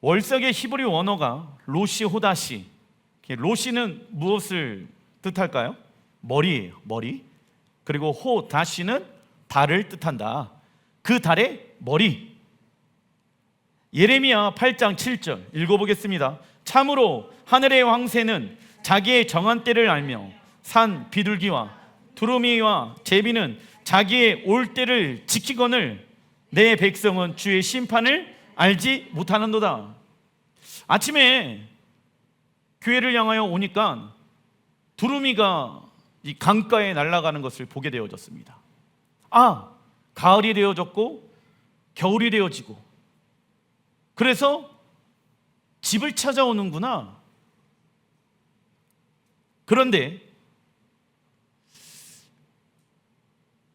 월석의 히브리 원어가 로시 호다시. 로시는 무엇을 뜻할까요? 머리예요. 머리. 그리고 호다시는 달을 뜻한다. 그 달의 머리. 예레미야 8장 7절 읽어보겠습니다. 참으로 하늘의 왕새는 자기의 정한 때를 알며 산 비둘기와 두루미와 제비는 자기의 올 때를 지키거늘 내 백성은 주의 심판을 알지 못하는도다. 아침에 교회를 향하여 오니까 두루미가 이 강가에 날아가는 것을 보게 되어졌습니다. 아, 가을이 되어졌고 겨울이 되어지고, 그래서 집을 찾아오는구나. 그런데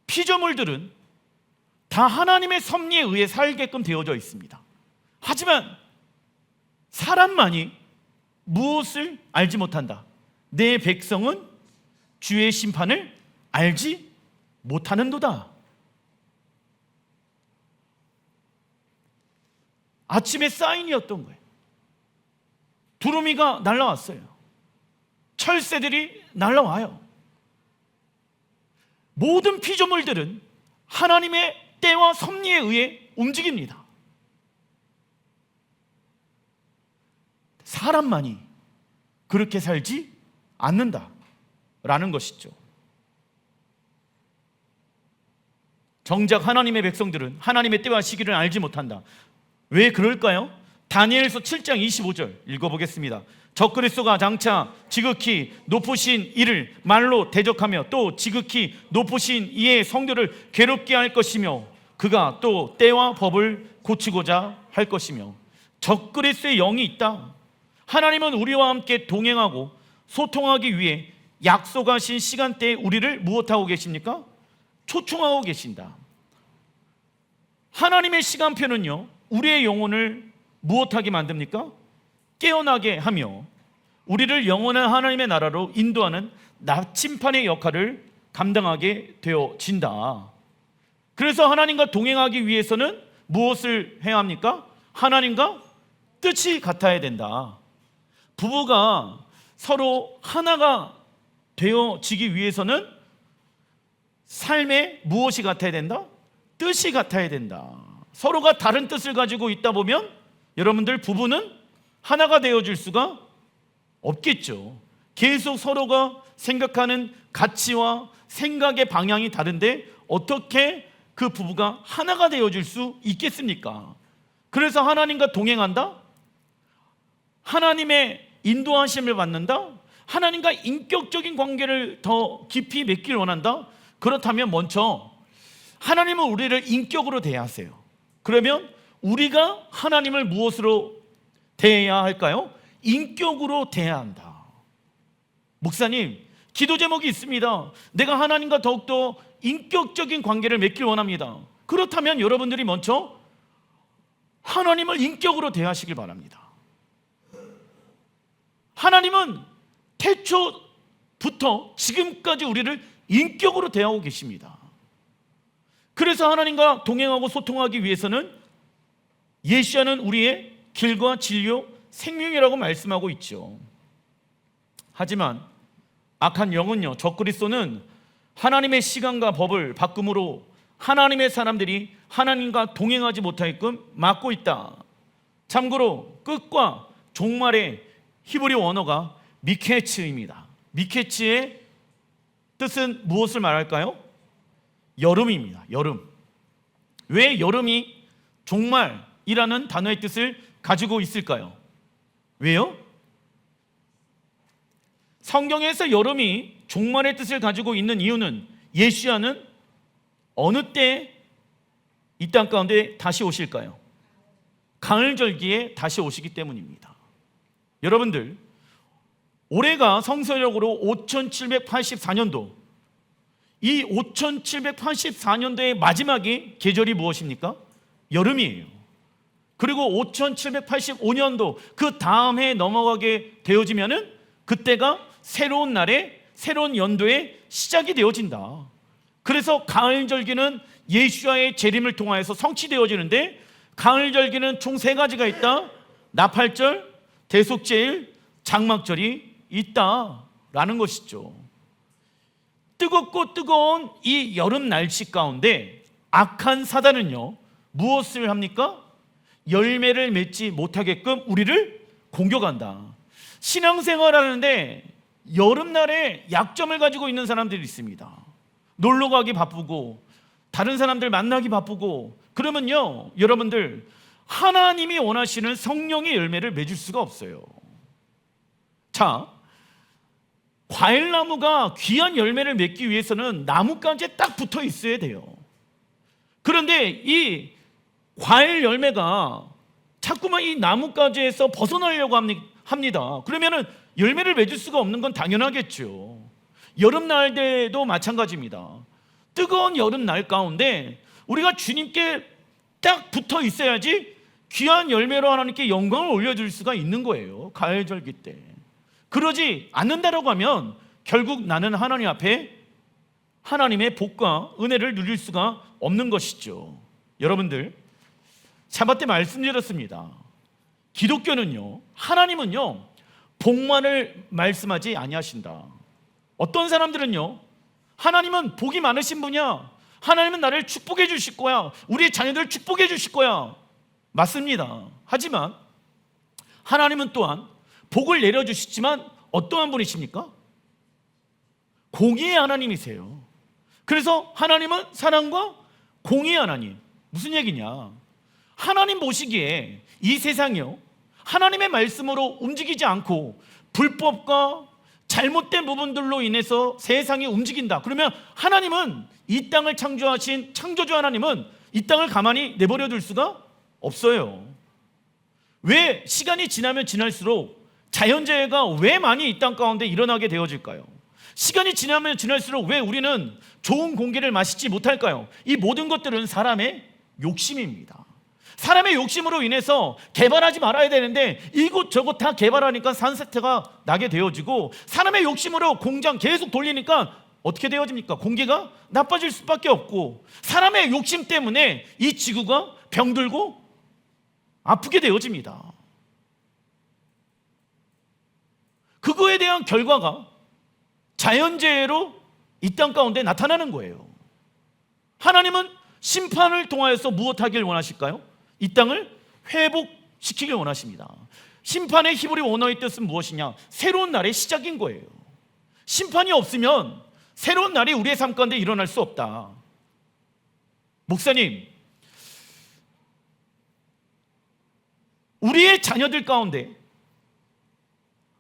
피조물들은 다 하나님의 섭리에 의해 살게끔 되어져 있습니다. 하지만 사람만이 무엇을 알지 못한다. 내 백성은 주의 심판을 알지 못하는도다. 아침에 사인이었던 거예요. 두루미가 날아왔어요. 철새들이 날아와요. 모든 피조물들은 하나님의 때와 섭리에 의해 움직입니다. 사람만이 그렇게 살지 않는다라는 것이죠. 정작 하나님의 백성들은 하나님의 때와 시기를 알지 못한다. 왜 그럴까요? 다니엘서 7장 25절 읽어보겠습니다. 적그리스도가 장차 지극히 높으신 이를 말로 대적하며 또 지극히 높으신 이의 성도를 괴롭게 할 것이며 그가 또 때와 법을 고치고자 할 것이며. 적그리스도의 영이 있다. 하나님은 우리와 함께 동행하고 소통하기 위해 약속하신 시간대에 우리를 무엇하고 계십니까? 초청하고 계신다. 하나님의 시간표는요, 우리의 영혼을 무엇하게 만듭니까? 깨어나게 하며 우리를 영원한 하나님의 나라로 인도하는 나침판의 역할을 감당하게 되어진다. 그래서 하나님과 동행하기 위해서는 무엇을 해야 합니까? 하나님과 뜻이 같아야 된다. 부부가 서로 하나가 되어지기 위해서는 삶에 무엇이 같아야 된다? 뜻이 같아야 된다. 서로가 다른 뜻을 가지고 있다 보면 여러분들 부부는 하나가 되어질 수가 없겠죠. 계속 서로가 생각하는 가치와 생각의 방향이 다른데 어떻게 그 부부가 하나가 되어질 수 있겠습니까? 그래서 하나님과 동행한다? 하나님의 인도하심을 받는다? 하나님과 인격적인 관계를 더 깊이 맺길 원한다? 그렇다면 먼저 하나님은 우리를 인격으로 대하세요. 그러면 우리가 하나님을 무엇으로 대해야 할까요? 인격으로 대해야 한다. 목사님, 기도 제목이 있습니다. 내가 하나님과 더욱더 인격적인 관계를 맺길 원합니다. 그렇다면 여러분들이 먼저 하나님을 인격으로 대하시길 바랍니다. 하나님은 태초부터 지금까지 우리를 인격으로 대하고 계십니다. 그래서 하나님과 동행하고 소통하기 위해서는 예시하는 우리의 길과 진료, 생명이라고 말씀하고 있죠. 하지만 악한 영은요, 적그리스도는 하나님의 시간과 법을 바꿈으로 하나님의 사람들이 하나님과 동행하지 못하게끔 막고 있다. 참고로 끝과 종말의 히브리 원어가 미케츠입니다. 미케츠의 뜻은 무엇을 말할까요? 여름입니다. 여름. 왜 여름이 종말이라는 단어의 뜻을 가지고 있을까요? 왜요? 성경에서 여름이 종말의 뜻을 가지고 있는 이유는 예시아는 어느 때 이 땅 가운데 다시 오실까요? 가을절기에 다시 오시기 때문입니다. 여러분들, 올해가 성서력으로 5784년도, 이 5784년도의 마지막이 계절이 무엇입니까? 여름이에요. 그리고 5785년도 그 다음 해에 넘어가게 되어지면은 그때가 새로운 날에 새로운 연도의 시작이 되어진다. 그래서 가을절기는 예수와의 재림을 통하여서 성취되어지는데, 가을절기는 총 3가지가 있다. 나팔절, 대속제일, 장막절이 있다라는 것이죠. 뜨겁고 뜨거운 이 여름 날씨 가운데 악한 사단은요, 무엇을 합니까? 열매를 맺지 못하게끔 우리를 공격한다. 신앙생활 하는데 여름날에 약점을 가지고 있는 사람들이 있습니다. 놀러 가기 바쁘고 다른 사람들 만나기 바쁘고 그러면요, 여러분들 하나님이 원하시는 성령의 열매를 맺을 수가 없어요. 자, 과일나무가 귀한 열매를 맺기 위해서는 나뭇가지에 딱 붙어 있어야 돼요. 그런데 이 과일 열매가 자꾸만 이 나뭇가지에서 벗어나려고 합니다. 그러면은 열매를 맺을 수가 없는 건 당연하겠죠. 여름날에도 마찬가지입니다. 뜨거운 여름날 가운데 우리가 주님께 딱 붙어 있어야지 귀한 열매로 하나님께 영광을 올려줄 수가 있는 거예요. 가을절기 때. 그러지 않는다라고 하면 결국 나는 하나님 앞에 하나님의 복과 은혜를 누릴 수가 없는 것이죠. 여러분들, 샤bat 때 말씀드렸습니다. 기독교는요, 하나님은요 복만을 말씀하지 아니하신다. 어떤 사람들은요, 하나님은 복이 많으신 분이야, 하나님은 나를 축복해 주실 거야, 우리 자녀들 축복해 주실 거야. 맞습니다. 하지만 하나님은 또한 복을 내려주시지만 어떠한 분이십니까? 공의의 하나님이세요. 그래서 하나님은 사랑과 공의의 하나님. 무슨 얘기냐? 하나님 보시기에 이 세상이요, 하나님의 말씀으로 움직이지 않고 불법과 잘못된 부분들로 인해서 세상이 움직인다. 그러면 하나님은, 이 땅을 창조하신 창조주 하나님은 이 땅을 가만히 내버려 둘 수가 없어요. 왜 시간이 지나면 지날수록 자연재해가 왜 많이 이 땅 가운데 일어나게 되어질까요? 시간이 지나면 지날수록 왜 우리는 좋은 공기를 마시지 못할까요? 이 모든 것들은 사람의 욕심입니다. 사람의 욕심으로 인해서 개발하지 말아야 되는데 이곳저곳 다 개발하니까 산사태가 나게 되어지고, 사람의 욕심으로 공장 계속 돌리니까 어떻게 되어집니까? 공기가 나빠질 수밖에 없고, 사람의 욕심 때문에 이 지구가 병들고 아프게 되어집니다. 그거에 대한 결과가 자연재해로 이 땅 가운데 나타나는 거예요. 하나님은 심판을 통하여서 무엇하길 원하실까요? 이 땅을 회복시키길 원하십니다. 심판의 히브리 원어의 뜻은 무엇이냐? 새로운 날의 시작인 거예요. 심판이 없으면 새로운 날이 우리의 삶 가운데 일어날 수 없다. 목사님, 우리의 자녀들 가운데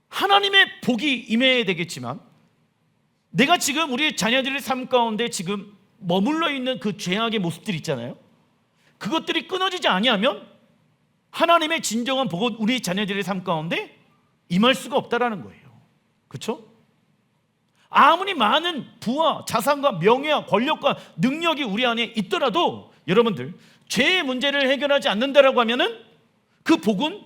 하나님의 복이 임해야 되겠지만, 내가 지금 우리 자녀들의 삶 가운데 지금 머물러 있는 그 죄악의 모습들 있잖아요. 그것들이 끊어지지 아니하면 하나님의 진정한 복은 우리 자녀들의 삶 가운데 임할 수가 없다라는 거예요. 그렇죠? 아무리 많은 부와 자산과 명예와 권력과 능력이 우리 안에 있더라도 여러분들, 죄의 문제를 해결하지 않는다라고 하면은 그 복은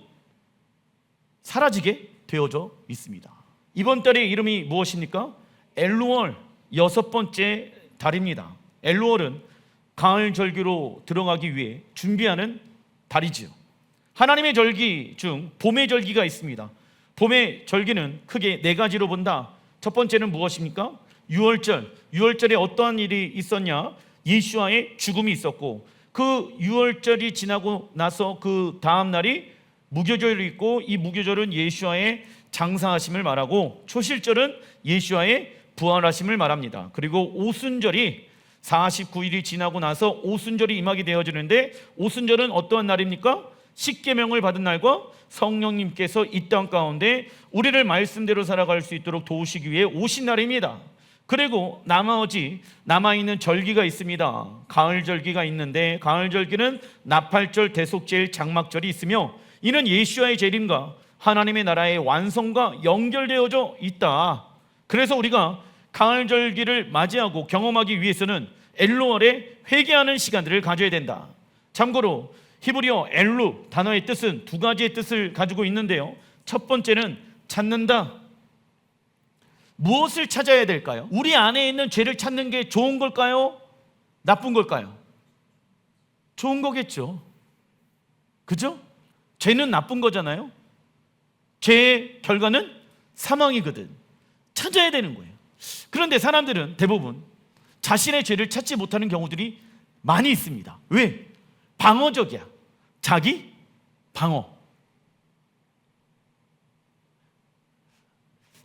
사라지게 되어져 있습니다. 이번 달의 이름이 무엇입니까? 엘루월, 6번째 달입니다. 엘루월은 가을 절기로 들어가기 위해 준비하는 달이지요. 하나님의 절기 중 봄의 절기가 있습니다. 봄의 절기는 크게 4가지로 본다. 첫 번째는 무엇입니까? 유월절. 유월절에 어떠한 일이 있었냐? 예수와의 죽음이 있었고, 그 유월절이 지나고 나서 그 다음 날이 무교절이 있고, 이 무교절은 예수와의 장사하심을 말하고, 초실절은 예수와의 부활하심을 말합니다. 그리고 오순절이 49일이 지나고 나서 오순절이 임하게 되어지는데, 오순절은 어떠한 날입니까? 십계명을 받은 날과 성령님께서 이 땅 가운데 우리를 말씀대로 살아갈 수 있도록 도우시기 위해 오신 날입니다. 그리고 나머지 남아있는 절기가 있습니다. 가을 절기가 있는데, 가을 절기는 나팔절, 대속제일, 장막절이 있으며, 이는 예수와의 재림과 하나님의 나라의 완성과 연결되어져 있다. 그래서 우리가 가을 절기를 맞이하고 경험하기 위해서는 엘루월에 회개하는 시간들을 가져야 된다. 참고로 히브리어 엘루 단어의 뜻은 2가지의 뜻을 가지고 있는데요. 첫 번째는 찾는다. 무엇을 찾아야 될까요? 우리 안에 있는 죄를 찾는 게 좋은 걸까요? 나쁜 걸까요? 좋은 거겠죠. 그죠? 죄는 나쁜 거잖아요. 죄의 결과는 사망이거든. 찾아야 되는 거예요. 그런데 사람들은 대부분 자신의 죄를 찾지 못하는 경우들이 많이 있습니다. 왜? 방어적이야. 자기 방어.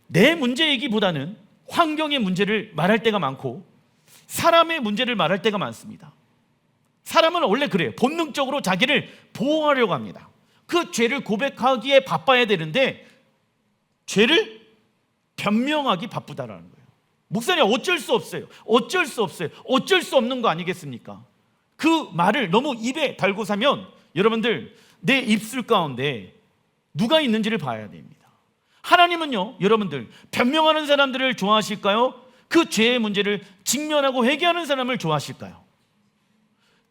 내 문제 얘기보다는 환경의 문제를 말할 때가 많고 사람의 문제를 말할 때가 많습니다. 사람은 원래 그래요. 본능적으로 자기를 보호하려고 합니다. 그 죄를 고백하기에 바빠야 되는데 죄를 변명하기 바쁘다라는 거예요. 목사님, 어쩔 수 없어요. 어쩔 수 없어요. 어쩔 수 없는 거 아니겠습니까? 그 말을 너무 입에 달고 사면 여러분들 내 입술 가운데 누가 있는지를 봐야 됩니다. 하나님은요, 여러분들 변명하는 사람들을 좋아하실까요? 그 죄의 문제를 직면하고 회개하는 사람을 좋아하실까요?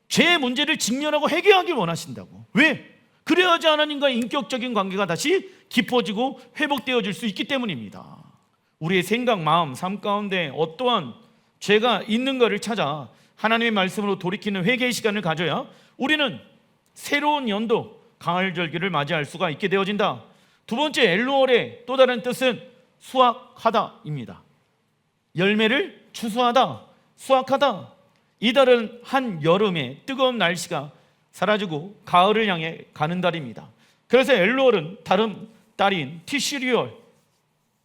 죄의 문제를 직면하고 회개하길 원하신다고. 왜? 그래야지 하나님과의 인격적인 관계가 다시 깊어지고 회복되어질 수 있기 때문입니다. 우리의 생각, 마음, 삶 가운데 어떠한 죄가 있는가를 찾아 하나님의 말씀으로 돌이키는 회개의 시간을 가져야 우리는 새로운 연도, 가을 절기를 맞이할 수가 있게 되어진다. 두 번째, 엘루월의 또 다른 뜻은 수확하다입니다. 열매를 추수하다, 수확하다. 이달은 한 여름의 뜨거운 날씨가 사라지고 가을을 향해 가는 달입니다. 그래서 엘루월은 다른 달인 티시리월,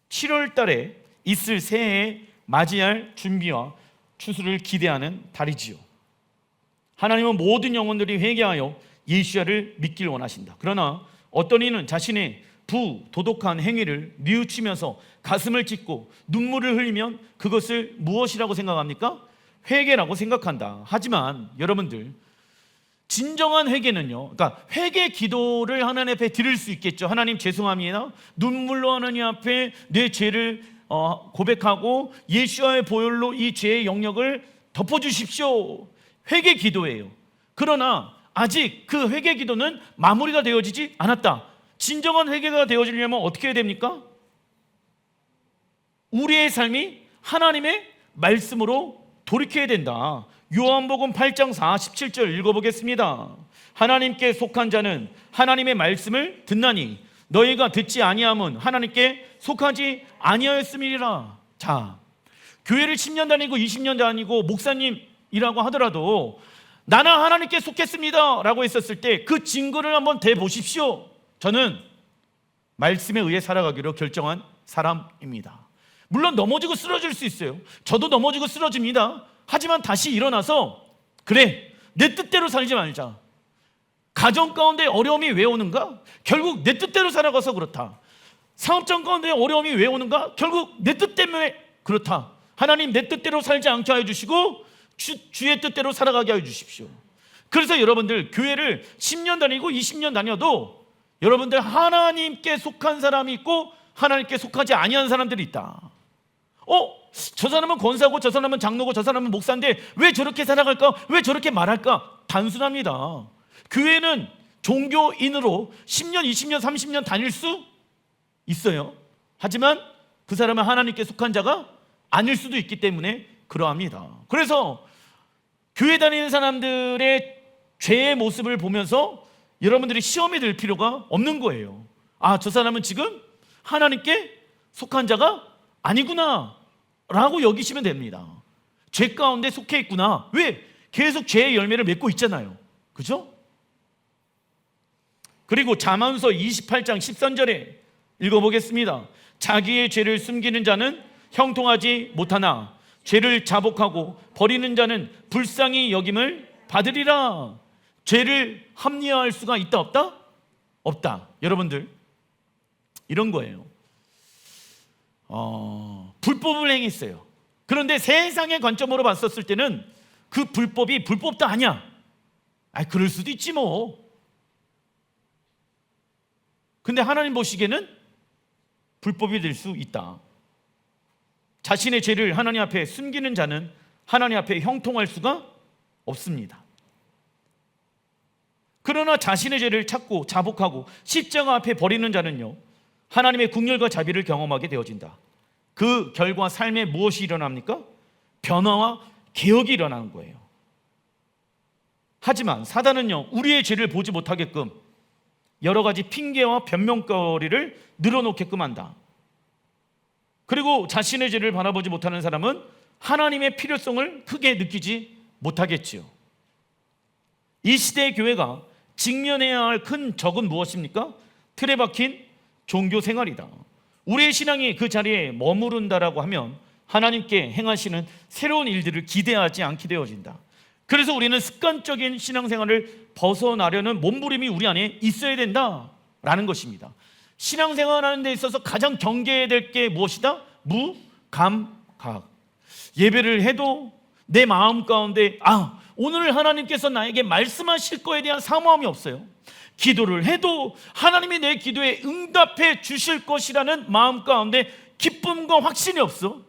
7월 달에 있을 새해에 맞이할 준비와 추수를 기대하는 달이지요. 하나님은 모든 영혼들이 회개하여 예수야를 믿길 원하신다. 그러나 어떤 이는 자신의 부도덕한 행위를 뉘우치면서 가슴을 찢고 눈물을 흘리면 그것을 무엇이라고 생각합니까? 회개라고 생각한다. 하지만 여러분들, 진정한 회개는요, 그러니까 회개 기도를 하나님 앞에 드릴 수 있겠죠. 하나님 죄송합니다. 눈물로 하나님 앞에 내 죄를 고백하고 예수와의 보혈로 이 죄의 영역을 덮어주십시오. 회개 기도예요. 그러나 아직 그 회개 기도는 마무리가 되어지지 않았다. 진정한 회개가 되어지려면 어떻게 해야 됩니까? 우리의 삶이 하나님의 말씀으로 돌이켜야 된다. 요한복음 8장 47절 읽어보겠습니다. 하나님께 속한 자는 하나님의 말씀을 듣나니 너희가 듣지 아니함은 하나님께 속하지 아니하였음이니라. 자, 교회를 10년 다니고 20년 다니고 목사님이라고 하더라도 나는 하나님께 속했습니다 라고 했었을 때 그 증거를 한번 대보십시오. 저는 말씀에 의해 살아가기로 결정한 사람입니다. 물론 넘어지고 쓰러질 수 있어요. 저도 넘어지고 쓰러집니다. 하지만 다시 일어나서 그래, 내 뜻대로 살지 말자. 가정 가운데 어려움이 왜 오는가? 결국 내 뜻대로 살아가서 그렇다. 사업장 가운데 어려움이 왜 오는가? 결국 내 뜻 때문에 그렇다. 하나님, 내 뜻대로 살지 않게 하여 주시고 주의 뜻대로 살아가게 하여 주십시오. 그래서 여러분들 교회를 10년 다니고 20년 다녀도 여러분들 하나님께 속한 사람이 있고 하나님께 속하지 아니한 사람들이 있다. 저 사람은 권사고 저 사람은 장로고 저 사람은 목사인데 왜 저렇게 살아갈까? 왜 저렇게 말할까? 단순합니다. 교회는 종교인으로 10년, 20년, 30년 다닐 수 있어요. 하지만 그 사람은 하나님께 속한 자가 아닐 수도 있기 때문에 그러합니다. 그래서 교회 다니는 사람들의 죄의 모습을 보면서 여러분들이 시험에 들 필요가 없는 거예요. 저 사람은 지금 하나님께 속한 자가 아니구나 라고 여기시면 됩니다. 죄 가운데 속해 있구나. 왜? 계속 죄의 열매를 맺고 있잖아요. 그죠? 그리고 잠언서 28장 13절에 읽어보겠습니다. 자기의 죄를 숨기는 자는 형통하지 못하나 죄를 자복하고 버리는 자는 불쌍히 여김을 받으리라. 죄를 합리화할 수가 있다 없다? 없다. 여러분들 이런 거예요. 불법을 행했어요. 그런데 세상의 관점으로 봤었을 때는 그 불법이 불법도 아니야. 그럴 수도 있지 뭐. 근데 하나님 보시기에는 불법이 될 수 있다. 자신의 죄를 하나님 앞에 숨기는 자는 하나님 앞에 형통할 수가 없습니다. 그러나 자신의 죄를 찾고 자복하고 십자가 앞에 버리는 자는요, 하나님의 국률과 자비를 경험하게 되어진다. 그 결과 삶에 무엇이 일어납니까? 변화와 개혁이 일어나는 거예요. 하지만 사단은요, 우리의 죄를 보지 못하게끔 여러 가지 핑계와 변명거리를 늘어놓게끔 한다. 그리고 자신의 죄를 바라보지 못하는 사람은 하나님의 필요성을 크게 느끼지 못하겠지요. 이 시대의 교회가 직면해야 할 큰 적은 무엇입니까? 틀에 박힌 종교 생활이다. 우리의 신앙이 그 자리에 머무른다라고 하면 하나님께 행하시는 새로운 일들을 기대하지 않게 되어진다. 그래서 우리는 습관적인 신앙생활을 벗어나려는 몸부림이 우리 안에 있어야 된다라는 것입니다. 신앙생활하는 데 있어서 가장 경계해야 될 게 무엇이다? 무감각. 예배를 해도 내 마음 가운데 오늘 하나님께서 나에게 말씀하실 거에 대한 사모함이 없어요. 기도를 해도 하나님이 내 기도에 응답해 주실 것이라는 마음 가운데 기쁨과 확신이 없어.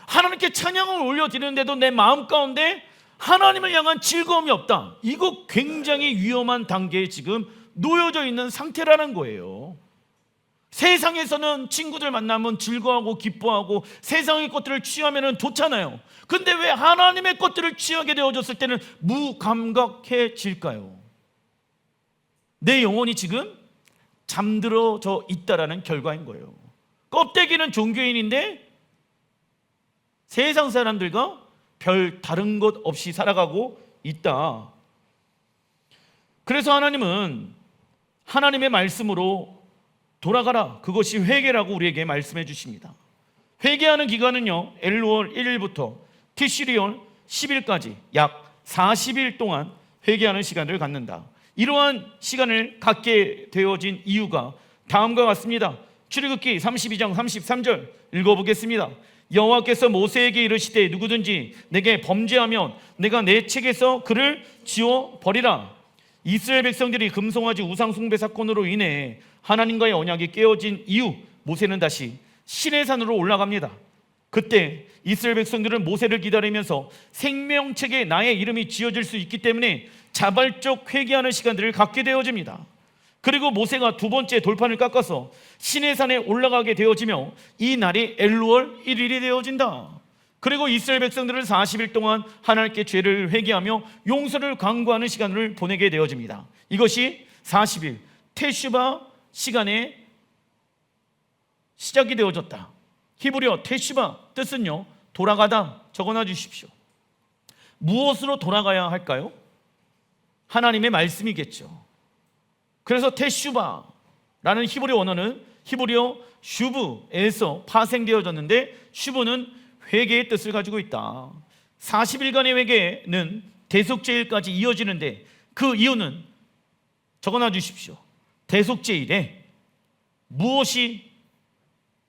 하나님께 찬양을 올려드리는데도 내 마음 가운데 하나님을 향한 즐거움이 없다. 이거 굉장히 위험한 단계에 지금 놓여져 있는 상태라는 거예요. 세상에서는 친구들 만나면 즐거워하고 기뻐하고 세상의 것들을 취하면 좋잖아요. 근데 왜 하나님의 것들을 취하게 되어졌을 때는 무감각해질까요? 내 영혼이 지금 잠들어져 있다라는 결과인 거예요. 껍데기는 종교인인데 세상 사람들과 별 다른 것 없이 살아가고 있다. 그래서 하나님은 하나님의 말씀으로 돌아가라, 그것이 회개라고 우리에게 말씀해 주십니다. 회개하는 기간은요, 엘루월 1일부터 티시리온 10일까지 약 40일 동안 회개하는 시간을 갖는다. 이러한 시간을 갖게 되어진 이유가 다음과 같습니다. 출애굽기 32장 33절 읽어보겠습니다. 여호와께서 모세에게 이르시되 누구든지 내게 범죄하면 내가 내 책에서 그를 지워 버리라. 이스라엘 백성들이 금송아지 우상 숭배 사건으로 인해 하나님과의 언약이 깨어진 이후 모세는 다시 시내산으로 올라갑니다. 그때 이스라엘 백성들은 모세를 기다리면서 생명책에 나의 이름이 지어질 수 있기 때문에 자발적 회개하는 시간들을 갖게 되어집니다. 그리고 모세가 두 번째 돌판을 깎아서 시내산에 올라가게 되어지며 이 날이 엘루월 1일이 되어진다. 그리고 이스라엘 백성들은 40일 동안 하나님께 죄를 회개하며 용서를 간구하는 시간을 보내게 되어집니다. 이것이 40일 테슈바 시간에 시작이 되어졌다. 히브리어 테슈바 뜻은요, 돌아가다. 적어놔 주십시오. 무엇으로 돌아가야 할까요? 하나님의 말씀이겠죠. 그래서 테슈바라는 히브리 원어는 히브리어 슈브에서 파생되어졌는데, 슈브는 회개의 뜻을 가지고 있다. 40일간의 회개는 대속죄일까지 이어지는데 그 이유는 적어놔 주십시오. 대속죄일에 무엇이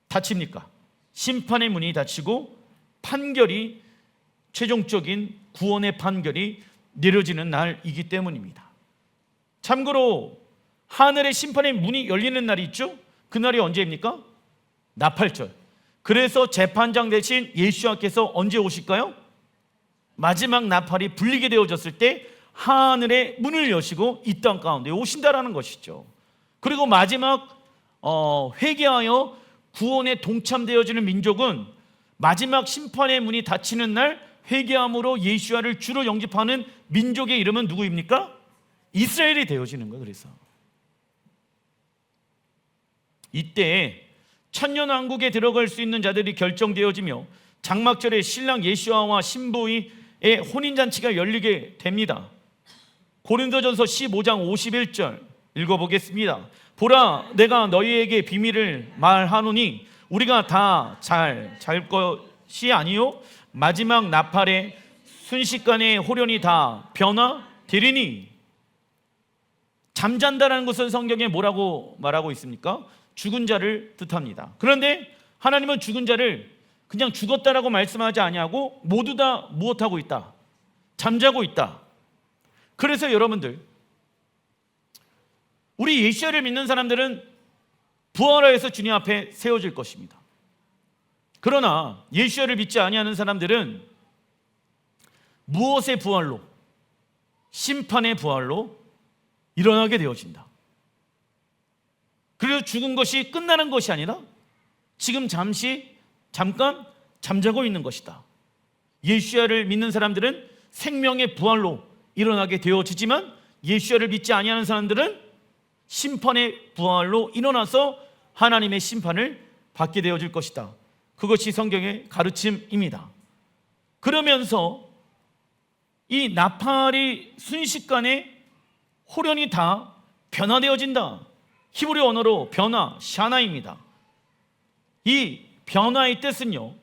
닫힙니까? 심판의 문이 닫히고 판결이, 최종적인 구원의 판결이 내려지는 날이기 때문입니다. 참고로 하늘의 심판의 문이 열리는 날이 있죠? 그날이 언제입니까? 나팔절. 그래서 재판장 대신 예수님께서 언제 오실까요? 마지막 나팔이 불리게 되어졌을 때 하늘의 문을 여시고 이 땅 가운데 오신다라는 것이죠. 그리고 마지막 회개하여 구원에 동참되어지는 민족은 마지막 심판의 문이 닫히는 날 회개함으로 예수와를 주로 영접하는 민족의 이름은 누구입니까? 이스라엘이 되어지는 거예요. 그래서 이때 천년왕국에 들어갈 수 있는 자들이 결정되어지며 장막절에 신랑 예수와와 신부의 혼인잔치가 열리게 됩니다. 고린도전서 15장 51절 읽어보겠습니다. 보라, 내가 너희에게 비밀을 말하노니 우리가 다 잘 것이 아니요 마지막 나팔에 순식간에 호련이 다 변화되리니. 잠잔다라는 것은 성경에 뭐라고 말하고 있습니까? 죽은 자를 뜻합니다. 그런데 하나님은 죽은 자를 그냥 죽었다라고 말씀하지 아니하고 모두 다 무엇하고 있다? 잠자고 있다. 그래서 여러분들, 우리 예수를 믿는 사람들은 부활하여서 주님 앞에 세워질 것입니다. 그러나 예수를 믿지 아니하는 사람들은 무엇의 부활로? 심판의 부활로 일어나게 되어진다. 그래서 죽은 것이 끝나는 것이 아니라 지금 잠깐 잠자고 있는 것이다. 예수야를 믿는 사람들은 생명의 부활로 일어나게 되어지지만 예수야를 믿지 아니하는 사람들은 심판의 부활로 일어나서 하나님의 심판을 받게 되어질 것이다. 그것이 성경의 가르침입니다. 그러면서 이 나팔이 순식간에 호련히 다 변화되어진다. 히브리 언어로 변화, 샤나입니다. 이 변화의 뜻은요,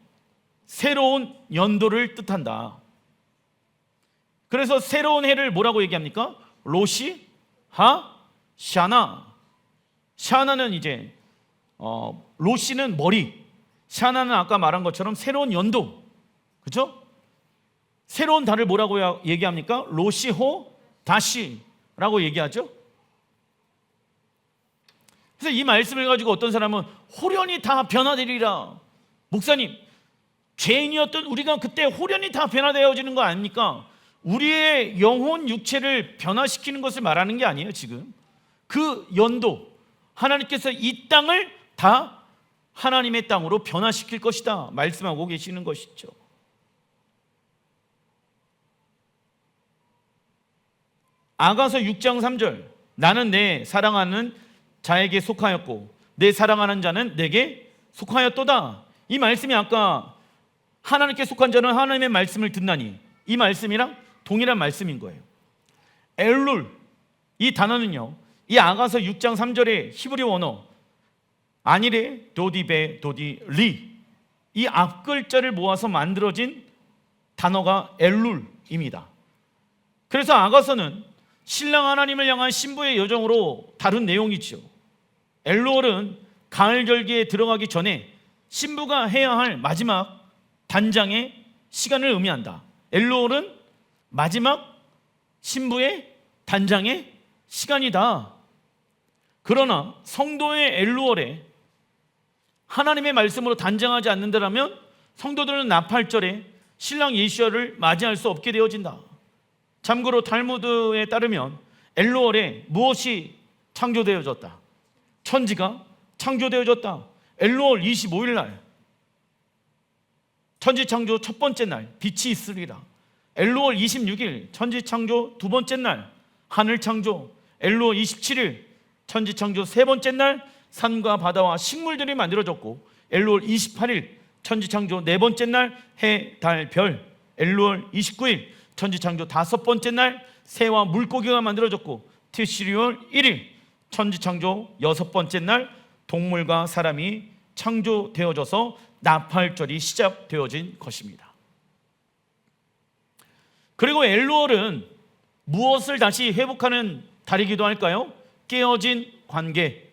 새로운 연도를 뜻한다. 그래서 새로운 해를 뭐라고 얘기합니까? 로시 하 샤나. 샤나는 이제 로시는 머리, 샤나는 아까 말한 것처럼 새로운 연도, 그죠? 새로운 달을 뭐라고 얘기합니까? 로시호 다시라고 얘기하죠. 그래서 이 말씀을 가지고 어떤 사람은 호련히 다 변화되리라. 목사님, 죄인이었던 우리가 그때 호련히 다 변화되어지는 거 아닙니까? 우리의 영혼 육체를 변화시키는 것을 말하는 게 아니에요. 지금 그 연도, 하나님께서 이 땅을 다 하나님의 땅으로 변화시킬 것이다 말씀하고 계시는 것이죠. 아가서 6장 3절, 나는 내 사랑하는 자에게 속하였고 내 사랑하는 자는 내게 속하였도다. 이 말씀이 아까 하나님께 속한 자는 하나님의 말씀을 듣나니, 이 말씀이랑 동일한 말씀인 거예요. 엘룰, 이 단어는요, 이 아가서 6장 3절의 히브리 원어 아니레 도디베 도디리, 이 앞글자를 모아서 만들어진 단어가 엘룰입니다. 그래서 아가서는 신랑 하나님을 향한 신부의 여정으로 다룬 내용이죠. 엘룰은 가을 절기에 들어가기 전에 신부가 해야 할 마지막 단장의 시간을 의미한다. 엘룰은 마지막 신부의 단장의 시간이다. 그러나 성도의 엘루월에 하나님의 말씀으로 단장하지 않는다면 성도들은 나팔절에 신랑 예수야를 맞이할 수 없게 되어진다. 참고로 탈무드에 따르면 엘루월에 무엇이 창조되어졌다? 천지가 창조되어졌다. 엘루월 25일 날 천지창조 첫 번째 날 빛이 있으리라. 엘루월 26일 천지창조 두 번째 날 하늘창조. 엘루월 27일 천지창조 세 번째 날 산과 바다와 식물들이 만들어졌고, 엘루월 28일 천지창조 네 번째 날 해, 달, 별. 엘루월 29일 천지창조 다섯 번째 날 새와 물고기가 만들어졌고, 티시리월 1일 천지창조 여섯 번째 날 동물과 사람이 창조되어져서 나팔절이 시작되어진 것입니다. 그리고 엘루월은 무엇을 다시 회복하는 달이기도 할까요? 깨어진 관계.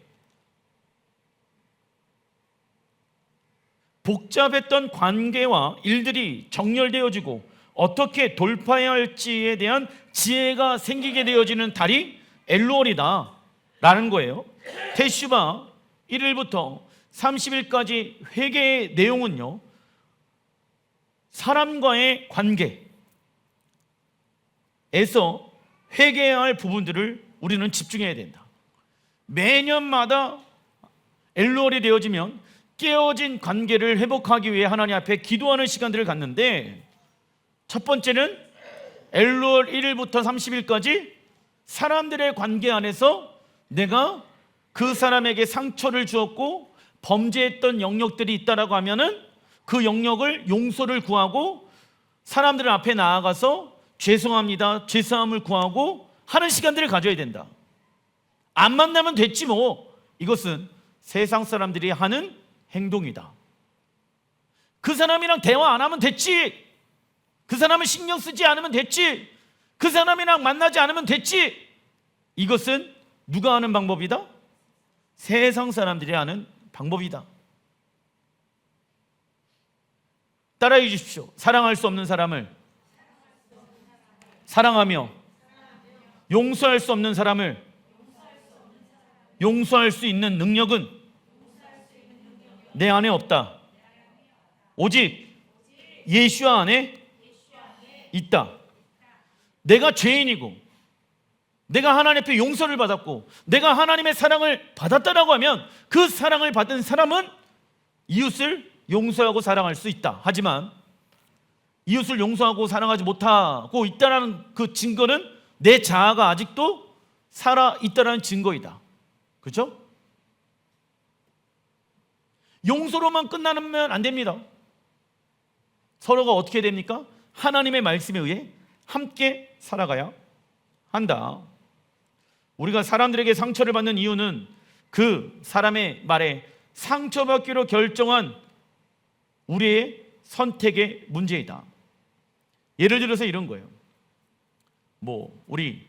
복잡했던 관계와 일들이 정렬되어지고 어떻게 돌파해야 할지에 대한 지혜가 생기게 되어지는 달이 엘루월이다 라는 거예요. 테슈바 1일부터 30일까지 회개의 내용은요, 사람과의 관계에서 회개해야 할 부분들을 우리는 집중해야 된다. 매년마다 엘루월이 되어지면 깨어진 관계를 회복하기 위해 하나님 앞에 기도하는 시간들을 갖는데, 첫 번째는 엘루월 1일부터 30일까지 사람들의 관계 안에서 내가 그 사람에게 상처를 주었고 범죄했던 영역들이 있다라고 하면은 그 영역을 용서를 구하고 사람들 앞에 나아가서 죄송합니다, 죄사함을 구하고 하는 시간들을 가져야 된다. 안 만나면 됐지 뭐. 이것은 세상 사람들이 하는 행동이다. 그 사람이랑 대화 안 하면 됐지. 그 사람을 신경 쓰지 않으면 됐지. 그 사람이랑 만나지 않으면 됐지. 이것은 누가 하는 방법이다? 세상 사람들이 하는 방법이다. 따라해 주십시오. 사랑할 수 없는 사람을 사랑하며 용서할 수 없는 사람을 용서할 수 있는 능력은 내 안에 없다. 오직 예수와 안에 있다. 내가 죄인이고 내가 하나님 앞에 용서를 받았고 내가 하나님의 사랑을 받았다라고 하면 그 사랑을 받은 사람은 이웃을 용서하고 사랑할 수 있다. 하지만 이웃을 용서하고 사랑하지 못하고 있다는 그 증거는 내 자아가 아직도 살아 있다는 증거이다. 그죠? 용서로만 끝나면 안 됩니다. 서로가 어떻게 됩니까? 하나님의 말씀에 의해 함께 살아가야 한다. 우리가 사람들에게 상처를 받는 이유는 그 사람의 말에 상처받기로 결정한 우리의 선택의 문제이다. 예를 들어서 이런 거예요. 우리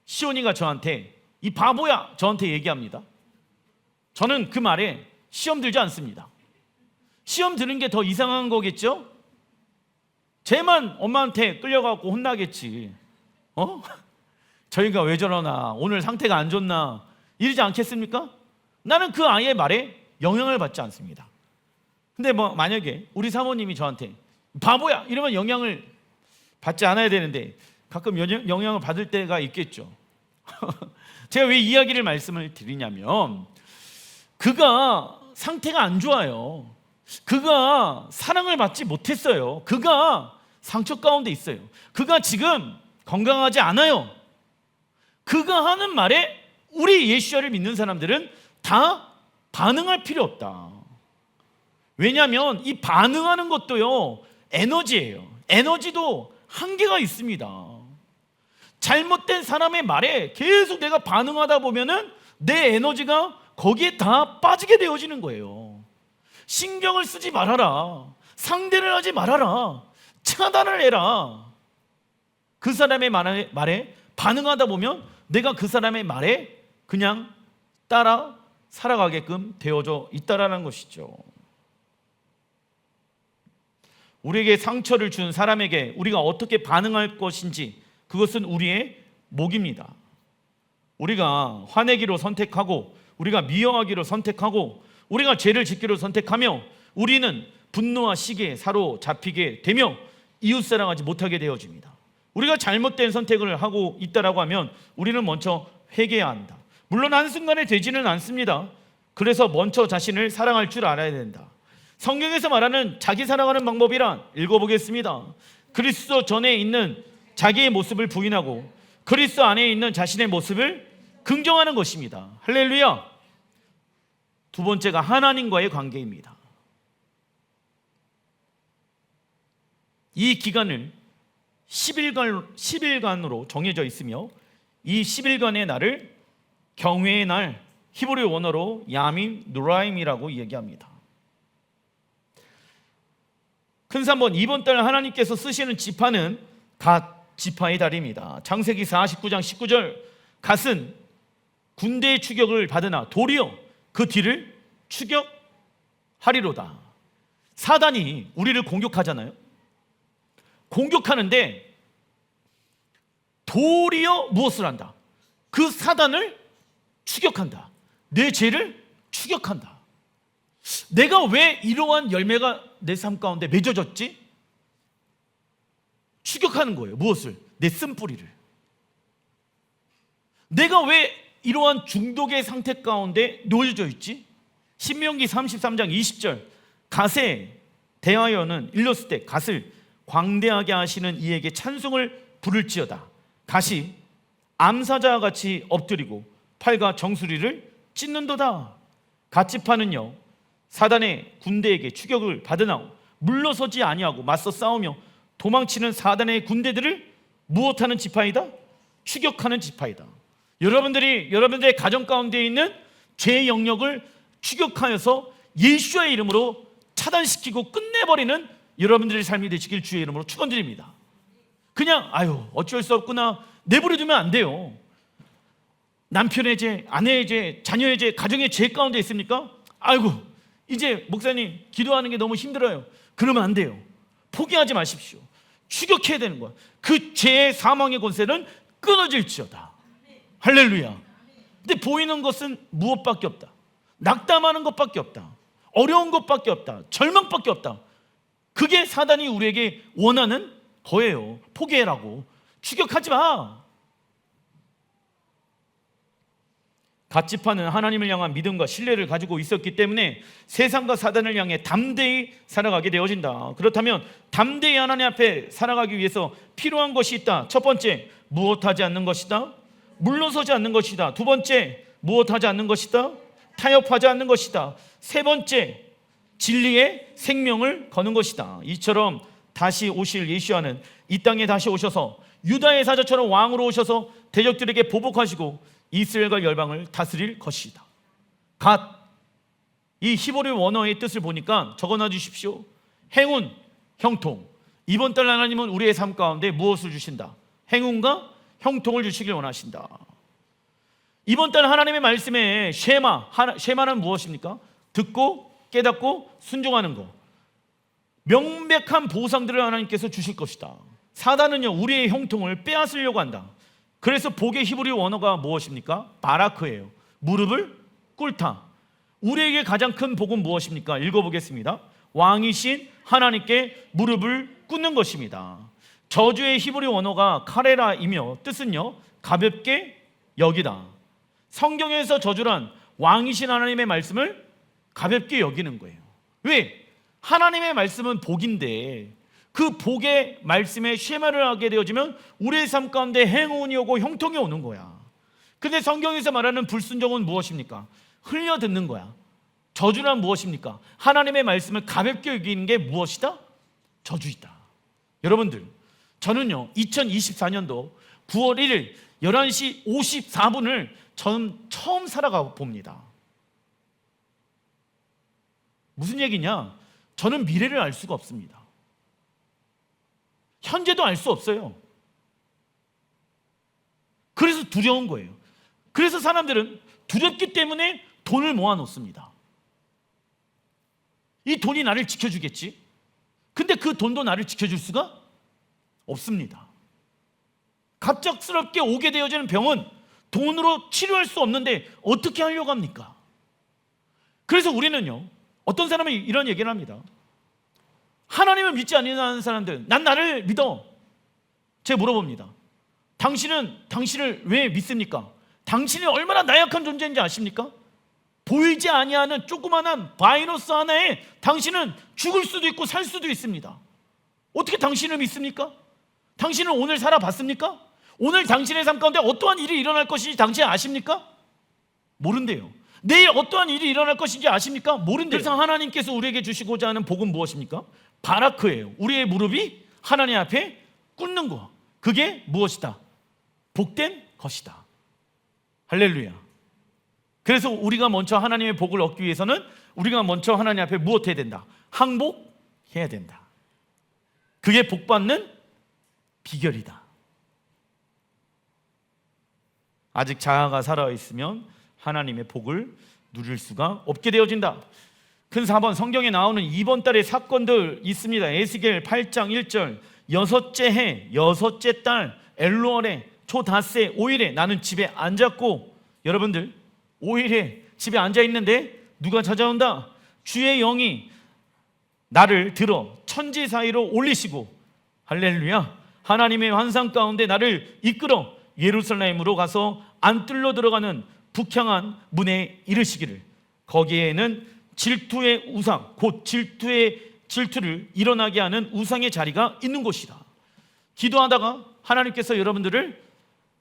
시온이가 저한테 이 바보야 저한테 얘기합니다. 저는 그 말에 시험 들지 않습니다. 시험 드는 게 더 이상한 거겠죠? 쟤만 엄마한테 끌려가고 혼나겠지. 저희가 왜 저러나, 오늘 상태가 안 좋나 이러지 않겠습니까? 나는 그 아이의 말에 영향을 받지 않습니다. 근데 만약에 우리 사모님이 저한테 바보야 이러면 영향을 받지 않아야 되는데 가끔 영향을 받을 때가 있겠죠. 제가 왜 이야기를 말씀을 드리냐면, 그가 상태가 안 좋아요. 그가 사랑을 받지 못했어요. 그가 상처 가운데 있어요. 그가 지금 건강하지 않아요. 그가 하는 말에 우리 예수를 믿는 사람들은 다 반응할 필요 없다. 왜냐하면 이 반응하는 것도요, 에너지예요. 에너지도 한계가 있습니다. 잘못된 사람의 말에 계속 내가 반응하다 보면은 내 에너지가 거기에 다 빠지게 되어지는 거예요. 신경을 쓰지 말아라. 상대를 하지 말아라. 차단을 해라. 그 사람의 말에 반응하다 보면 내가 그 사람의 말에 그냥 따라 살아가게끔 되어져 있다라는 것이죠. 우리에게 상처를 준 사람에게 우리가 어떻게 반응할 것인지, 그것은 우리의 몫입니다. 우리가 화내기로 선택하고, 우리가 미워하기로 선택하고, 우리가 죄를 짓기로 선택하며, 우리는 분노와 시기에 사로잡히게 되며 이웃사랑하지 못하게 되어집니다. 우리가 잘못된 선택을 하고 있다라고 하면 우리는 먼저 회개해야 한다. 물론 한순간에 되지는 않습니다. 그래서 먼저 자신을 사랑할 줄 알아야 된다. 성경에서 말하는 자기 사랑하는 방법이란, 읽어보겠습니다. 그리스도 전에 있는 자기의 모습을 부인하고 그리스도 안에 있는 자신의 모습을 긍정하는 것입니다. 할렐루야. 두 번째가 하나님과의 관계입니다. 이 기간을 10일간으로 정해져 있으며, 이 10일간의 날을 경외의 날, 히브리 원어로 야민 누라임이라고 얘기합니다. 큰 3번, 이번 달 하나님께서 쓰시는 지파는 갓 지파의 달입니다. 창세기 49장 19절, 갓은 군대의 추격을 받으나 도리어 그 뒤를 추격하리로다. 사단이 우리를 공격하잖아요. 공격하는데 도리어 무엇을 한다? 그 사단을 추격한다. 내 죄를 추격한다. 내가 왜 이러한 열매가 내 삶 가운데 맺어졌지? 추격하는 거예요. 무엇을? 내 쓴뿌리를. 내가 왜 이러한 중독의 상태 가운데 놓여져 있지? 신명기 33장 20절, 갓에 대하여는 일렀을 때 갓을 광대하게 하시는 이에게 찬송을 부를지어다. 갓이 암사자와 같이 엎드리고 팔과 정수리를 찢는도다. 갓지파는요, 사단의 군대에게 추격을 받으나 물러서지 아니하고 맞서 싸우며 도망치는 사단의 군대들을 무엇하는 지파이다? 추격하는 지파이다. 여러분들의 가정 가운데 있는 죄의 영역을 추격하여서 예수의 이름으로 차단시키고 끝내버리는 여러분들의 삶이 되시길 주의 이름으로 축원드립니다. 그냥 어쩔 수 없구나 내버려두면 안 돼요. 남편의 죄, 아내의 죄, 자녀의 죄, 가정의 죄 가운데 있습니까? 이제 목사님 기도하는 게 너무 힘들어요. 그러면 안 돼요. 포기하지 마십시오. 추격해야 되는 거야. 그 죄의 사망의 권세는 끊어질지어다. 할렐루야. 근데 보이는 것은 무엇밖에 없다? 낙담하는 것밖에 없다. 어려운 것밖에 없다. 절망밖에 없다. 그게 사단이 우리에게 원하는 거예요. 포기해라고. 추격하지 마. 갓지파는 하나님을 향한 믿음과 신뢰를 가지고 있었기 때문에 세상과 사단을 향해 담대히 살아가게 되어진다. 그렇다면 담대히 하나님 앞에 살아가기 위해서 필요한 것이 있다. 첫 번째, 무엇하지 않는 것이다. 물러서지 않는 것이다. 두 번째, 무엇하지 않는 것이다? 타협하지 않는 것이다. 세 번째, 진리의 생명을 거는 것이다. 이처럼 다시 오실 예수와는 이 땅에 다시 오셔서 유다의 사자처럼 왕으로 오셔서 대적들에게 보복하시고 이스라엘과 열방을 다스릴 것이다. 이 히브리 원어의 뜻을 보니까 적어놔 주십시오. 행운, 형통. 이번 달 하나님은 우리의 삶 가운데 무엇을 주신다? 행운과 형통을 주시길 원하신다. 이번 달 하나님의 말씀에 쉐마는 무엇입니까? 듣고 깨닫고 순종하는 것. 명백한 보상들을 하나님께서 주실 것이다. 사단은요, 우리의 형통을 빼앗으려고 한다. 그래서 복의 히브리 원어가 무엇입니까? 바라크예요. 무릎을 꿇다. 우리에게 가장 큰 복은 무엇입니까? 읽어보겠습니다. 왕이신 하나님께 무릎을 꿇는 것입니다. 저주의 히브리 원어가 카레라이며 뜻은요, 가볍게 여기다. 성경에서 저주란 왕이신 하나님의 말씀을 가볍게 여기는 거예요. 왜? 하나님의 말씀은 복인데 그 복의 말씀에 쉐마를 하게 되어지면 우리의 삶 가운데 행운이 오고 형통이 오는 거야. 근데 성경에서 말하는 불순종은 무엇입니까? 흘려 듣는 거야. 저주란 무엇입니까? 하나님의 말씀을 가볍게 여기는 게 무엇이다? 저주이다. 여러분들, 저는요 2024년도 9월 1일 11시 54분을 저는 처음 살아가 봅니다. 무슨 얘기냐? 저는 미래를 알 수가 없습니다. 현재도 알 수 없어요. 그래서 두려운 거예요. 그래서 사람들은 두렵기 때문에 돈을 모아 놓습니다. 이 돈이 나를 지켜주겠지? 근데 그 돈도 나를 지켜줄 수가 없습니다. 갑작스럽게 오게 되어지는 병은 돈으로 치료할 수 없는데 어떻게 하려고 합니까? 그래서 우리는요, 어떤 사람은 이런 얘기를 합니다. 하나님을 믿지 않는 사람들, 난 나를 믿어. 제가 물어봅니다. 당신을 왜 믿습니까? 당신이 얼마나 나약한 존재인지 아십니까? 보이지 아니하는 조그마한 바이러스 하나에 당신은 죽을 수도 있고 살 수도 있습니다. 어떻게 당신을 믿습니까? 당신은 오늘 살아봤습니까? 오늘 당신의 삶 가운데 어떠한 일이 일어날 것인지 당신 아십니까? 모른대요. 내일 어떠한 일이 일어날 것인지 아십니까? 모른대요. 그래서 하나님께서 우리에게 주시고자 하는 복은 무엇입니까? 바라크예요. 우리의 무릎이 하나님 앞에 꿇는 거. 그게 무엇이다? 복된 것이다. 할렐루야. 그래서 우리가 먼저 하나님의 복을 얻기 위해서는 우리가 먼저 하나님 앞에 무엇해야 된다? 항복해야 된다. 그게 복받는 비결이다. 아직 자아가 살아있으면 하나님의 복을 누릴 수가 없게 되어진다. 큰 4번, 성경에 나오는 이번 달의 사건들 있습니다. 에스겔 8장 1절, 여섯째 해, 여섯째 달, 엘로월에, 초닷새 5일에 나는 집에 앉았고, 여러분들 5일에 집에 앉아있는데 누가 찾아온다? 주의 영이 나를 들어 천지 사이로 올리시고, 할렐루야, 하나님의 환상 가운데 나를 이끌어 예루살렘으로 가서 안 뚫려 들어가는 북향한 문에 이르시기를, 거기에는 질투의 우상, 곧 질투를 일어나게 하는 우상의 자리가 있는 곳이다. 기도하다가 하나님께서 여러분들을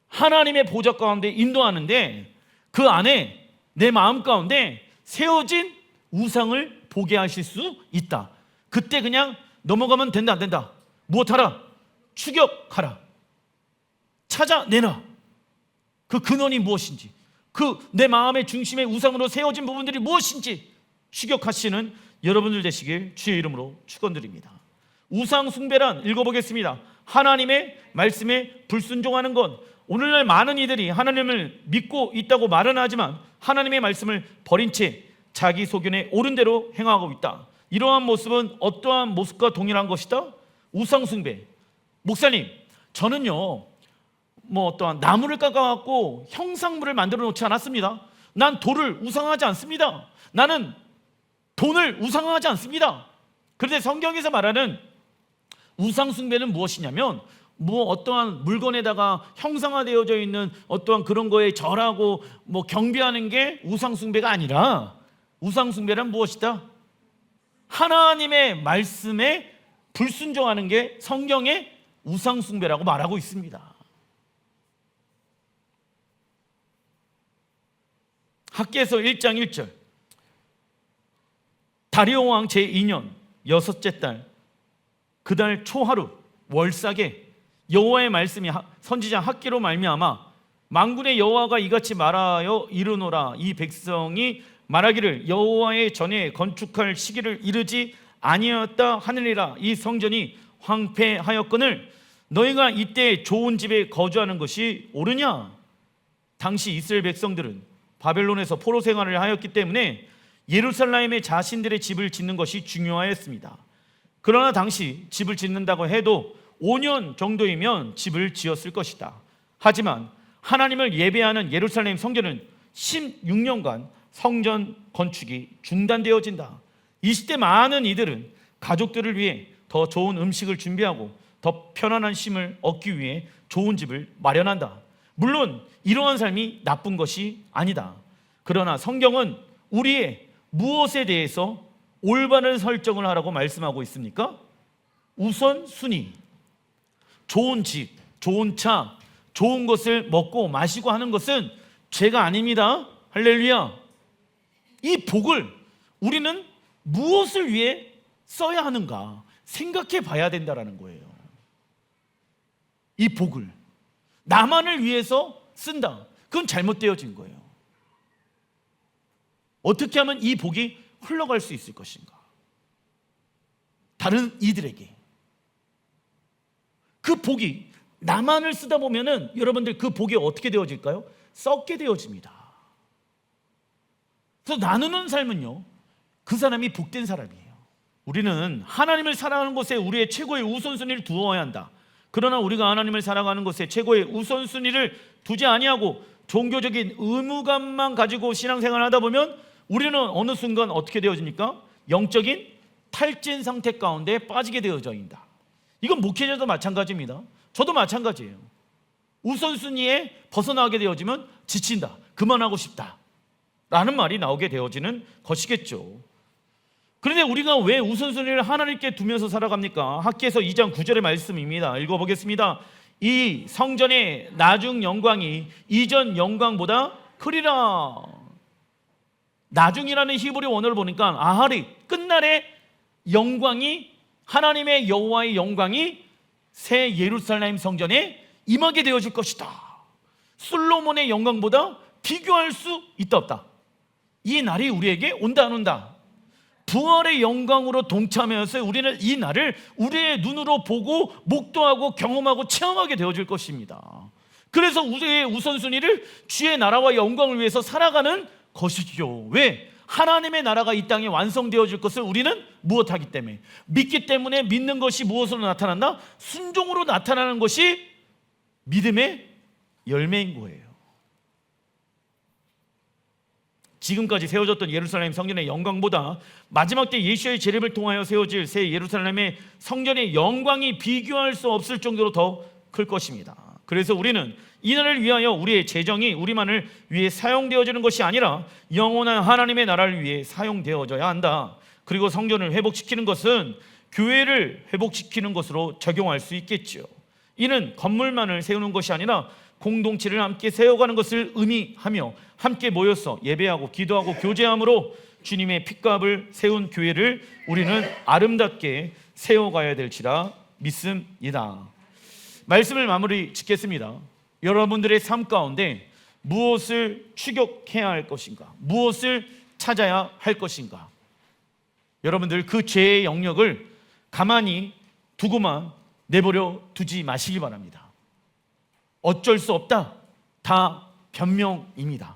하나님의 보좌 가운데 인도하는데 그 안에 내 마음 가운데 세워진 우상을 보게 하실 수 있다. 그때 그냥 넘어가면 된다, 안 된다? 무엇하라? 추격하라. 찾아내라. 그 근원이 무엇인지, 그 내 마음의 중심의 우상으로 세워진 부분들이 무엇인지 추격하시는 여러분들 되시길 주의 이름으로 축원드립니다. 우상 숭배란, 읽어보겠습니다. 하나님의 말씀에 불순종하는 것. 오늘날 많은 이들이 하나님을 믿고 있다고 말은 하지만 하나님의 말씀을 버린 채 자기 소견에 옳은 대로 행하고 있다. 이러한 모습은 어떠한 모습과 동일한 것이다? 우상 숭배. 목사님, 저는요 어떠한 나무를 깎아갖고 형상물을 만들어 놓지 않았습니다. 난 돌을 우상하지 않습니다. 나는 돈을 우상하지 않습니다. 그런데 성경에서 말하는 우상 숭배는 무엇이냐면, 어떠한 물건에다가 형상화되어져 있는 어떠한 그런 거에 절하고 경배하는 게 우상 숭배가 아니라, 우상 숭배란 무엇이다? 하나님의 말씀에 불순종하는 게 성경의 우상 숭배라고 말하고 있습니다. 학개서 1장 1절. 다리오 왕 제2년 여섯째 달 그달 초하루 월삭에 여호와의 말씀이 선지자 학개로 말미암아 만군의 여호와가 이같이 말하여 이르노라. 이 백성이 말하기를 여호와의 전에 건축할 시기를 이르지 아니하였다 하느니라. 이 성전이 황폐하였거늘 너희가 이때 좋은 집에 거주하는 것이 옳으냐? 당시 이스라엘 백성들은 바벨론에서 포로 생활을 하였기 때문에 예루살렘에 자신들의 집을 짓는 것이 중요하였습니다. 그러나 당시 집을 짓는다고 해도 5년 정도이면 집을 지었을 것이다. 하지만 하나님을 예배하는 예루살렘 성전은 16년간 성전 건축이 중단되어진다. 20대 많은 이들은 가족들을 위해 더 좋은 음식을 준비하고 더 편안한 쉼을 얻기 위해 좋은 집을 마련한다. 물론 이러한 삶이 나쁜 것이 아니다. 그러나 성경은 우리의 무엇에 대해서 올바른 설정을 하라고 말씀하고 있습니까? 우선순위. 좋은 집, 좋은 차, 좋은 것을 먹고 마시고 하는 것은 죄가 아닙니다. 할렐루야. 이 복을 우리는 무엇을 위해 써야 하는가 생각해 봐야 된다는 거예요. 이 복을 나만을 위해서 쓴다. 그건 잘못되어진 거예요. 어떻게 하면 이 복이 흘러갈 수 있을 것인가? 다른 이들에게. 그 복이 나만을 쓰다 보면은 여러분들 그 복이 어떻게 되어질까요? 썩게 되어집니다. 그래서 나누는 삶은요, 그 사람이 복된 사람이에요. 우리는 하나님을 사랑하는 것에 우리의 최고의 우선순위를 두어야 한다. 그러나 우리가 하나님을 사랑하는 것에 최고의 우선순위를 두지 아니하고 종교적인 의무감만 가지고 신앙생활을 하다 보면 우리는 어느 순간 어떻게 되어집니까? 영적인 탈진 상태 가운데 빠지게 되어져 있다. 이건 목회자도 마찬가지입니다. 저도 마찬가지예요. 우선순위에 벗어나게 되어지면 지친다, 그만하고 싶다 라는 말이 나오게 되어지는 것이겠죠. 그런데 우리가 왜 우선순위를 하나님께 두면서 살아갑니까? 학개서 2장 9절의 말씀입니다. 읽어보겠습니다. 이 성전의 나중 영광이 이전 영광보다 크리라. 나중이라는 히브리 원어를 보니까 아하리, 끝날의 영광이, 하나님의 여호와의 영광이 새 예루살렘 성전에 임하게 되어질 것이다. 솔로몬의 영광보다 비교할 수 있다 없다. 이 날이 우리에게 온다 안 온다? 부활의 영광으로 동참하여서 우리는 이 날을 우리의 눈으로 보고 목도하고 경험하고 체험하게 되어질 것입니다. 그래서 우리의 우선순위를 주의 나라와 영광을 위해서 살아가는 것이죠. 왜? 하나님의 나라가 이 땅에 완성되어질 것을 우리는 무엇하기 때문에, 믿기 때문에. 믿는 것이 무엇으로 나타난다? 순종으로 나타나는 것이 믿음의 열매인 거예요. 지금까지 세워졌던 예루살렘 성전의 영광보다 마지막 때 예수의 재림을 통하여 세워질 새 예루살렘의 성전의 영광이 비교할 수 없을 정도로 더 클 것입니다. 그래서 우리는 이 날을 위하여 우리의 재정이 우리만을 위해 사용되어지는 것이 아니라 영원한 하나님의 나라를 위해 사용되어져야 한다. 그리고 성전을 회복시키는 것은 교회를 회복시키는 것으로 적용할 수 있겠죠. 이는 건물만을 세우는 것이 아니라 공동체를 함께 세워가는 것을 의미하며 함께 모여서 예배하고 기도하고 교제함으로 주님의 핏값을 세운 교회를 우리는 아름답게 세워가야 될지라 믿습니다. 말씀을 마무리 짓겠습니다. 여러분들의 삶 가운데 무엇을 추격해야 할 것인가? 무엇을 찾아야 할 것인가? 여러분들 그 죄의 영역을 가만히 두고만 내버려 두지 마시기 바랍니다. 어쩔 수 없다. 다 변명입니다.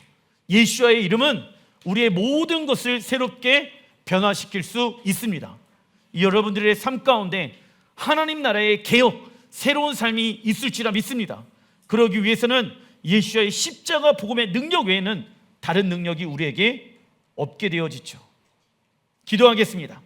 예수와의 이름은 우리의 모든 것을 새롭게 변화시킬 수 있습니다. 여러분들의 삶 가운데 하나님 나라의 개혁, 새로운 삶이 있을지라 믿습니다. 그러기 위해서는 예수와의 십자가 복음의 능력 외에는 다른 능력이 우리에게 없게 되어지죠. 기도하겠습니다.